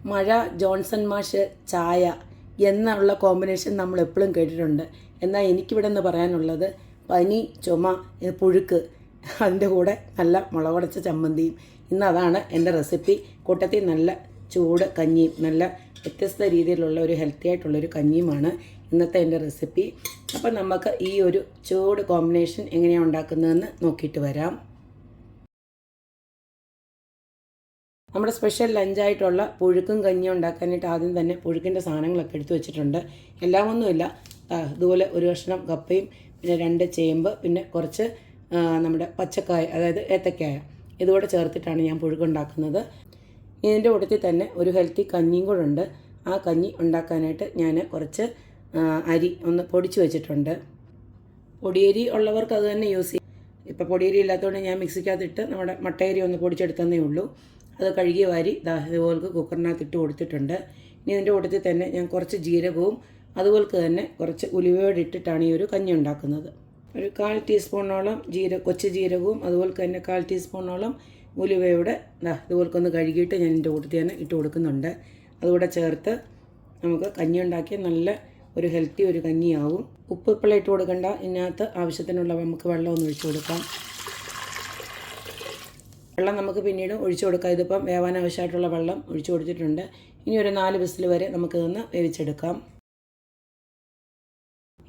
മഴ, ജോൺസൺ മാഷ്, ചായ എന്നുള്ള കോമ്പിനേഷൻ നമ്മൾ എപ്പോഴും കേട്ടിട്ടുണ്ട്. എന്നാൽ എനിക്കിവിടെ നിന്ന് പറയാനുള്ളത് പനി, ചുമ, പുഴുക്ക്, അതിൻ്റെ കൂടെ നല്ല മുളകുടച്ച ചമ്മന്തിയും. ഇന്ന് അതാണ് എൻ്റെ റെസിപ്പി. കൂട്ടത്തിൽ നല്ല ചൂട് കഞ്ഞിയും, നല്ല വ്യത്യസ്ത രീതിയിലുള്ള ഒരു ഹെൽത്തി ആയിട്ടുള്ളൊരു കഞ്ഞിയുമാണ് ഇന്നത്തെ എൻ്റെ റെസിപ്പി. അപ്പം നമുക്ക് ഈ ഒരു ചൂട് കോമ്പിനേഷൻ എങ്ങനെയാണ് ഉണ്ടാക്കുന്നതെന്ന് നോക്കിയിട്ട് വരാം. നമ്മുടെ സ്പെഷ്യൽ ലഞ്ചായിട്ടുള്ള പുഴുക്കും കഞ്ഞിയും ഉണ്ടാക്കാനായിട്ട് ആദ്യം തന്നെ പുഴുക്കിൻ്റെ സാധനങ്ങളൊക്കെ എടുത്തു വെച്ചിട്ടുണ്ട്. എല്ലാമൊന്നുമില്ല, ഇതുപോലെ ഒരു കഷ്ണം കപ്പയും, പിന്നെ 2 ചേമ്പ്, പിന്നെ കുറച്ച് നമ്മുടെ പച്ചക്കായ, അതായത് ഏത്തക്കായ, ഇതുകൂടെ ചേർത്തിട്ടാണ് ഞാൻ പുഴുക്കുണ്ടാക്കുന്നത്. ഇതിൻ്റെ കൂട്ടത്തിൽ തന്നെ ഒരു ഹെൽത്തി കഞ്ഞിയും കൂടെ ഉണ്ട്. ആ കഞ്ഞി ഉണ്ടാക്കാനായിട്ട് ഞാൻ കുറച്ച് അരി ഒന്ന് പൊടിച്ച് വെച്ചിട്ടുണ്ട്. പൊടിയരി ഉള്ളവർക്ക് അത് തന്നെ യൂസ് ചെയ്യും. ഇപ്പോൾ പൊടിയരി ഇല്ലാത്തതുകൊണ്ട് ഞാൻ മിക്സിക്കകത്തിട്ട് നമ്മുടെ മട്ടയരി ഒന്ന് പൊടിച്ചെടുത്തതേ ഉള്ളൂ. അത് കഴുകി വാരി ഇതുപോലെ കുക്കറിനകത്തിട്ട് കൊടുത്തിട്ടുണ്ട്. ഇനി ഇതിൻ്റെ കൂട്ടത്തിൽ തന്നെ ഞാൻ കുറച്ച് ജീരകവും അതുപോലെ തന്നെ കുറച്ച് ഉലുവയോടെ ഇട്ടിട്ടാണ് ഈ ഒരു കഞ്ഞി ഉണ്ടാക്കുന്നത്. ഒരു 1/4 ടീസ്പൂണോളം കൊച്ചു ജീരകവും അതുപോലെ തന്നെ 1/4 ടീസ്പൂണോളം ഉലുവയോടെ ഇതുപോലെ ഒന്ന് കഴുകിയിട്ട് ഞാൻ ഇതിൻ്റെ കൂട്ടത്തിൽ തന്നെ ഇട്ട് കൊടുക്കുന്നുണ്ട്. അതുകൂടെ ചേർത്ത് നമുക്ക് കഞ്ഞി ഉണ്ടാക്കിയ നല്ല ഒരു ഹെൽത്തി ഒരു കഞ്ഞിയാവും. ഉപ്പ് ഇപ്പോഴും ഇട്ട് കൊടുക്കണ്ട. ഇതിനകത്ത് ആവശ്യത്തിനുള്ള നമുക്ക് വെള്ളം ഒന്ന് ഒഴിച്ചു കൊടുക്കാം. വെള്ളം നമുക്ക് പിന്നീട് ഒഴിച്ചു കൊടുക്കാം. ഇതിപ്പം വേവാൻ ആവശ്യമായിട്ടുള്ള വെള്ളം ഒഴിച്ചു കൊടുത്തിട്ടുണ്ട്. ഇനി ഒരു 4 വിസിൽ വരെ നമുക്കിതൊന്ന് വേവിച്ചെടുക്കാം.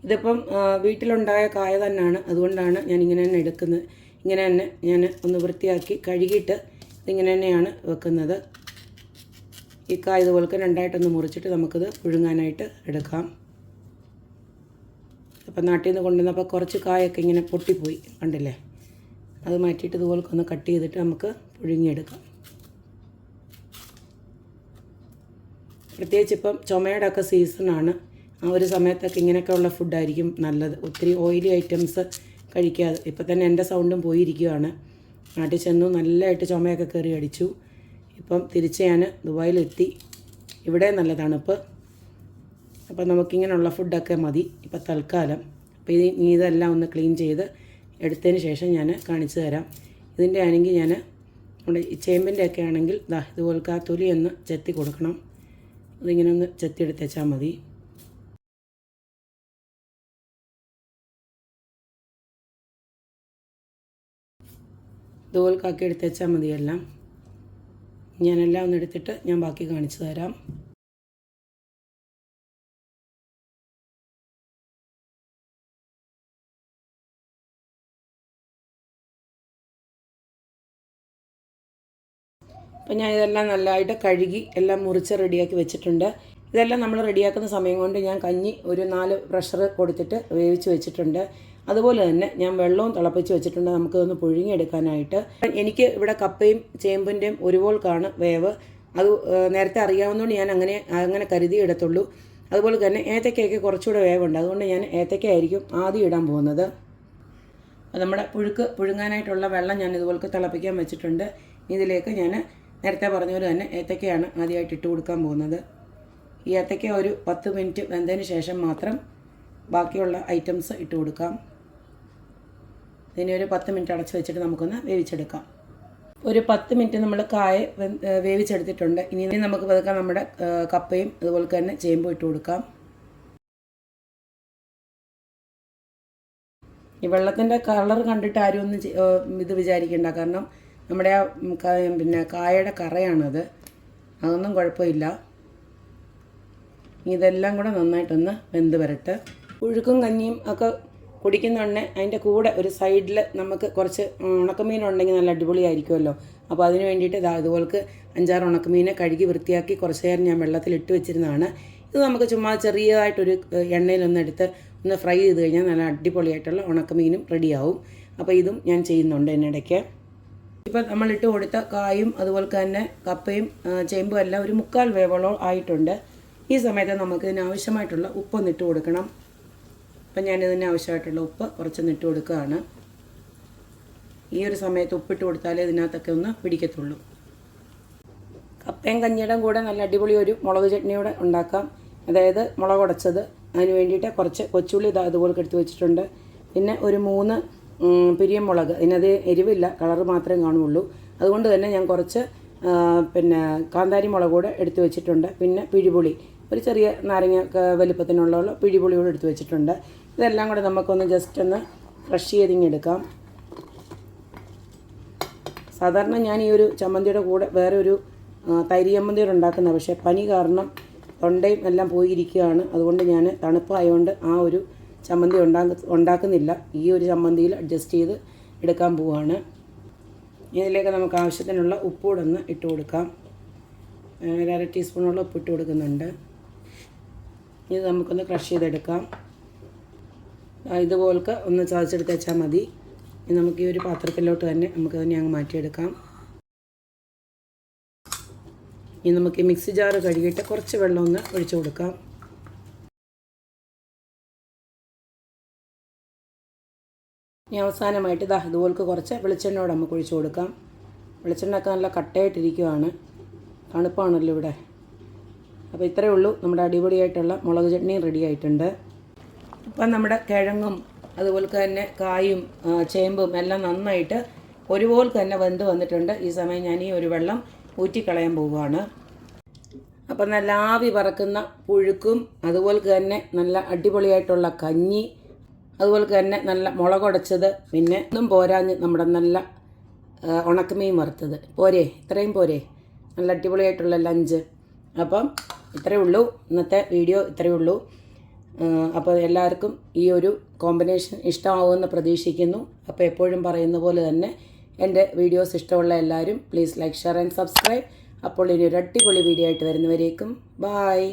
ഇതിപ്പം വീട്ടിലുണ്ടായ കായ തന്നെയാണ്, അതുകൊണ്ടാണ് ഞാൻ ഇങ്ങനെ തന്നെ എടുക്കുന്നത്. ഇങ്ങനെ തന്നെ ഞാൻ ഒന്ന് വൃത്തിയാക്കി കഴുകിയിട്ട് ഇതിങ്ങനെ തന്നെയാണ് വെക്കുന്നത്. ഈ കായ ഇതുപോലെ 2ആയിട്ടൊന്ന് മുറിച്ചിട്ട് നമുക്കിത് പുഴുങ്ങാനായിട്ട് എടുക്കാം. അപ്പം നാട്ടിൽ നിന്ന് കൊണ്ടുവന്നപ്പോൾ കുറച്ച് കായൊക്കെ ഇങ്ങനെ പൊട്ടിപ്പോയി, കണ്ടില്ലേ? അത് മാറ്റിയിട്ട് ഇതുപോലെ ഒന്ന് കട്ട് ചെയ്തിട്ട് നമുക്ക് പുഴുങ്ങിയെടുക്കാം. പ്രത്യേകിച്ച് ഇപ്പം ചുമയുടെ ഒക്കെ സീസണാണ്. ആ ഒരു സമയത്തൊക്കെ ഇങ്ങനെയൊക്കെയുള്ള ഫുഡായിരിക്കും നല്ലത്. ഒത്തിരി ഓയിലി ഐറ്റംസ് കഴിക്കാതെ. ഇപ്പം തന്നെ എൻ്റെ സൗണ്ടും പോയിരിക്കുകയാണ്. നാട്ടിൽ ചെന്നു നല്ലതായിട്ട് ചുമയൊക്കെ കയറി അടിച്ചു. ഇപ്പം തിരിച്ച് ഞാൻ ദുബായിലെത്തി. ഇവിടെ നല്ല തണുപ്പ്. അപ്പം നമുക്കിങ്ങനെയുള്ള ഫുഡൊക്കെ മതി ഇപ്പം തൽക്കാലം. അപ്പോൾ ഇതെല്ലാം ഒന്ന് ക്ലീൻ ചെയ്ത് എടുത്തതിന് ശേഷം ഞാൻ കാണിച്ചു തരാം. ഇതിൻ്റെ ആണെങ്കിൽ ഞാൻ നമ്മുടെ ഈ ചേമ്പിൻ്റെ ഒക്കെ ആണെങ്കിൽ ഇതുപോലത്തെ ആ തൊലി ഒന്ന് ചെത്തി കൊടുക്കണം. ഇതിങ്ങനെ ഒന്ന് ചെത്തി എടുത്തേച്ചാൽ മതി. ഇതുപോലെ കാക്കി എടുത്തേച്ചാൽ മതിയെല്ലാം. ഞാനെല്ലാം ഒന്ന് എടുത്തിട്ട് ഞാൻ ബാക്കി കാണിച്ചു തരാം. അപ്പം ഞാൻ ഇതെല്ലാം നല്ലതായിട്ട് കഴുകി എല്ലാം മുറിച്ച് റെഡിയാക്കി വെച്ചിട്ടുണ്ട്. ഇതെല്ലാം നമ്മൾ റെഡിയാക്കുന്ന സമയം കൊണ്ട് ഞാൻ കഞ്ഞി ഒരു 4 പ്രഷർ കൊടുത്തിട്ട് വേവിച്ച് വെച്ചിട്ടുണ്ട്. അതുപോലെ തന്നെ ഞാൻ വെള്ളവും തിളപ്പിച്ച് വെച്ചിട്ടുണ്ട് നമുക്കിതൊന്ന് പുഴുങ്ങിയെടുക്കാനായിട്ട്. എനിക്ക് ഇവിടെ കപ്പയും ചേമ്പിൻ്റെയും ഒരുപോൽക്കാണ് വേവ്. അത് നേരത്തെ അറിയാവുന്നതുകൊണ്ട് ഞാൻ അങ്ങനെ കരുതി ഇടത്തുള്ളൂ. അതുപോലെ തന്നെ ഏത്തക്കയൊക്കെ കുറച്ചുകൂടെ വേവുണ്ട്. അതുകൊണ്ട് ഞാൻ ഏത്തക്കയായിരിക്കും ആദ്യം ഇടാൻ പോകുന്നത്. നമ്മുടെ പുഴുങ്ങാനായിട്ടുള്ള വെള്ളം ഞാൻ ഇതുപോലെ തിളപ്പിക്കാൻ വെച്ചിട്ടുണ്ട്. ഇതിലേക്ക് ഞാൻ നേരത്തെ പറഞ്ഞ പോലെ തന്നെ ഏത്തക്കയാണ് ആദ്യമായിട്ട് ഇട്ട് കൊടുക്കാൻ പോകുന്നത്. ഈ ഏത്തക്ക ഒരു 10 മിനിറ്റ് വെന്തതിന് ശേഷം മാത്രം ബാക്കിയുള്ള ഐറ്റംസ് ഇട്ട് കൊടുക്കാം. ഇതിനെ ഒരു 10 മിനിറ്റ് അടച്ച് വെച്ചിട്ട് നമുക്കൊന്ന് വേവിച്ചെടുക്കാം. ഒരു 10 മിനിറ്റ് നമ്മൾ കായ വേവിച്ചെടുത്തിട്ടുണ്ട്. ഇനി നമുക്ക് പതുക്കെ നമ്മുടെ കപ്പയും അതുപോലെ തന്നെ ചേമ്പും ഇട്ട് കൊടുക്കാം. ഈ വെള്ളത്തിൻ്റെ കളർ കണ്ടിട്ട് ആരും ഒന്നും ഇത് വിചാരിക്കേണ്ട. കാരണം നമ്മുടെ ആ പിന്നെ കായയുടെ കറയാണത്. അതൊന്നും കുഴപ്പമില്ല. ഇതെല്ലാം കൂടെ നന്നായിട്ടൊന്ന് വെന്ത് വരട്ടെ. പുഴുക്കും കഞ്ഞിയും ഒക്കെ കുടിക്കുന്നുണ്ടെ അതിൻ്റെ കൂടെ ഒരു സൈഡിൽ നമുക്ക് കുറച്ച് ഉണക്കമീനുണ്ടെങ്കിൽ നല്ല അടിപൊളിയായിരിക്കുമല്ലോ. അപ്പോൾ അതിന് വേണ്ടിയിട്ട് ഇതുപോൾക്ക് 5-6 ഉണക്കമീനെ കഴുകി വൃത്തിയാക്കി കുറച്ച് നേരം ഞാൻ വെള്ളത്തിലിട്ട് വെച്ചിരുന്നതാണ്. ഇത് നമുക്ക് ചുമ്മാ ചെറിയതായിട്ടൊരു എണ്ണയിലൊന്നെടുത്ത് ഒന്ന് ഫ്രൈ ചെയ്ത് കഴിഞ്ഞാൽ നല്ല അടിപൊളിയായിട്ടുള്ള ഉണക്കമീനും റെഡിയാവും. അപ്പോൾ ഇതും ഞാൻ ചെയ്യുന്നുണ്ട് ഇതിനിടയ്ക്ക്. ഇപ്പം നമ്മളിട്ട് കൊടുത്ത കായും അതുപോലെ തന്നെ കപ്പയും ചേമ്പും എല്ലാം ഒരു 3/4 വേവോളം ആയിട്ടുണ്ട്. ഈ സമയത്ത് നമുക്ക് ഇതിനാവശ്യമായിട്ടുള്ള ഉപ്പൊന്നിട്ട് കൊടുക്കണം. അപ്പം ഞാനിതിന് ആവശ്യമായിട്ടുള്ള ഉപ്പ് കുറച്ചൊന്നിട്ട് കൊടുക്കുകയാണ്. ഈ ഒരു സമയത്ത് ഉപ്പിട്ട് കൊടുത്താലേ ഇതിനകത്തൊക്കെ ഒന്ന് പിടിക്കത്തുള്ളൂ. കപ്പയും കഞ്ഞിയുടെ കൂടെ നല്ല അടിപൊളി ഒരു മുളക് ചട്നിയോടെ ഉണ്ടാക്കാം. അതായത് മുളക് ഉടച്ചത്. അതിന് വേണ്ടിയിട്ട് കുറച്ച് കൊച്ചുള്ളി അതുപോലെ എടുത്ത് വെച്ചിട്ടുണ്ട്. പിന്നെ ഒരു 3 പിരിയൻ മുളക്. ഇതിനത് എരിവില്ല, കളറ് മാത്രമേ കാണുള്ളൂ. അതുകൊണ്ട് തന്നെ ഞാൻ കുറച്ച് പിന്നെ കാന്താരി മുളക് കൂടെ എടുത്ത് വെച്ചിട്ടുണ്ട്. പിന്നെ പിഴിപുളി, ഒരു ചെറിയ നാരങ്ങ വലുപ്പത്തിനുള്ള പിഴിപുളി കൂടെ എടുത്ത് വെച്ചിട്ടുണ്ട്. ഇതെല്ലാം കൂടെ നമുക്കൊന്ന് ജസ്റ്റ് ഒന്ന് ക്രഷ് ചെയ്തിങ്ങെടുക്കാം. സാധാരണ ഞാൻ ഈ ഒരു ചമ്മന്തിയുടെ കൂടെ വേറെ ഒരു തൈര് ചമ്മന്തിയോടെ ഉണ്ടാക്കുന്നത്, പക്ഷേ പനി കാരണം തൊണ്ടയും എല്ലാം പോയിരിക്കുകയാണ്. അതുകൊണ്ട് ഞാൻ തണുപ്പായതുകൊണ്ട് ആ ഒരു ചമ്മന്തി ഉണ്ടാക്കുന്നില്ല. ഈ ഒരു ചമ്മന്തിയിൽ അഡ്ജസ്റ്റ് ചെയ്ത് എടുക്കാൻ പോവുകയാണ്. ഇതിലേക്ക് നമുക്ക് ആവശ്യത്തിനുള്ള ഉപ്പ് കൂടെ ഒന്ന് ഇട്ട് കൊടുക്കാം. 1/2 ടീസ്പൂണോളം ഉപ്പ് ഇട്ട് കൊടുക്കുന്നുണ്ട്. ഇത് നമുക്കൊന്ന് ക്രഷ് ചെയ്തെടുക്കാം. ഇതുപോലൊക്കെ ഒന്ന് ചതച്ചെടുത്ത് വെച്ചാൽ മതി. ഇനി നമുക്ക് ഈ ഒരു പാത്രത്തിലോട്ട് തന്നെ അങ്ങ് മാറ്റിയെടുക്കാം. ഇനി നമുക്ക് ഈ മിക്സി ജാറ് കഴുകിയിട്ട് കുറച്ച് വെള്ളം ഒന്ന് ഒഴിച്ചു കൊടുക്കാം. ഇനി അവസാനമായിട്ട് ഇതുപോലൊക്കെ കുറച്ച് വെളിച്ചെണ്ണയോടെ നമുക്ക് ഒഴിച്ചു കൊടുക്കാം. വെളിച്ചെണ്ണയൊക്കെ നല്ല കട്ടയായിട്ടിരിക്കുകയാണ്, തണുപ്പാണല്ലോ ഇവിടെ. അപ്പോൾ ഇത്രയേ ഉള്ളൂ, നമ്മുടെ അടിപൊളിയായിട്ടുള്ള മുളക് ചട്നിയും റെഡി ആയിട്ടുണ്ട്. ഇപ്പം നമ്മുടെ കിഴങ്ങും അതുപോലെ തന്നെ കായും ചേമ്പും എല്ലാം നന്നായിട്ട് ഒരുപോലെ തന്നെ വെന്ത് വന്നിട്ടുണ്ട്. ഈ സമയം ഞാൻ ഈ ഒരു വെള്ളം ഊറ്റിക്കളയാൻ പോവുകയാണ്. അപ്പം നല്ല ആവി പറക്കുന്ന പുഴുക്കും അതുപോലെ തന്നെ നല്ല അടിപൊളിയായിട്ടുള്ള കഞ്ഞി, അതുപോലെ തന്നെ നല്ല മുളകുടച്ചത്, പിന്നെ ഒന്നും പോരാഞ്ഞ് നമ്മുടെ നല്ല ഉണക്കമീൻ വറുത്തത്. പോരെ, ഇത്രയും പോരെ, നല്ല അടിപൊളിയായിട്ടുള്ള ലഞ്ച്. അപ്പം ഇത്രയേ ഉള്ളൂ, ഇന്നത്തെ വീഡിയോ ഇത്രയേ ഉള്ളൂ. അപ്പോൾ എല്ലാവർക്കും ഈ ഒരു കോമ്പിനേഷൻ ഇഷ്ടമാവുമെന്ന് പ്രതീക്ഷിക്കുന്നു. അപ്പോൾ എപ്പോഴും പറയുന്ന പോലെ തന്നെ എൻ്റെ വീഡിയോസ് ഇഷ്ടമുള്ള എല്ലാവരും please like, share and subscribe. അപ്പോൾ ഇനി ഒരു അടിപൊളി വീഡിയോ ആയിട്ട് വരുന്നവരേക്കും ബായ്.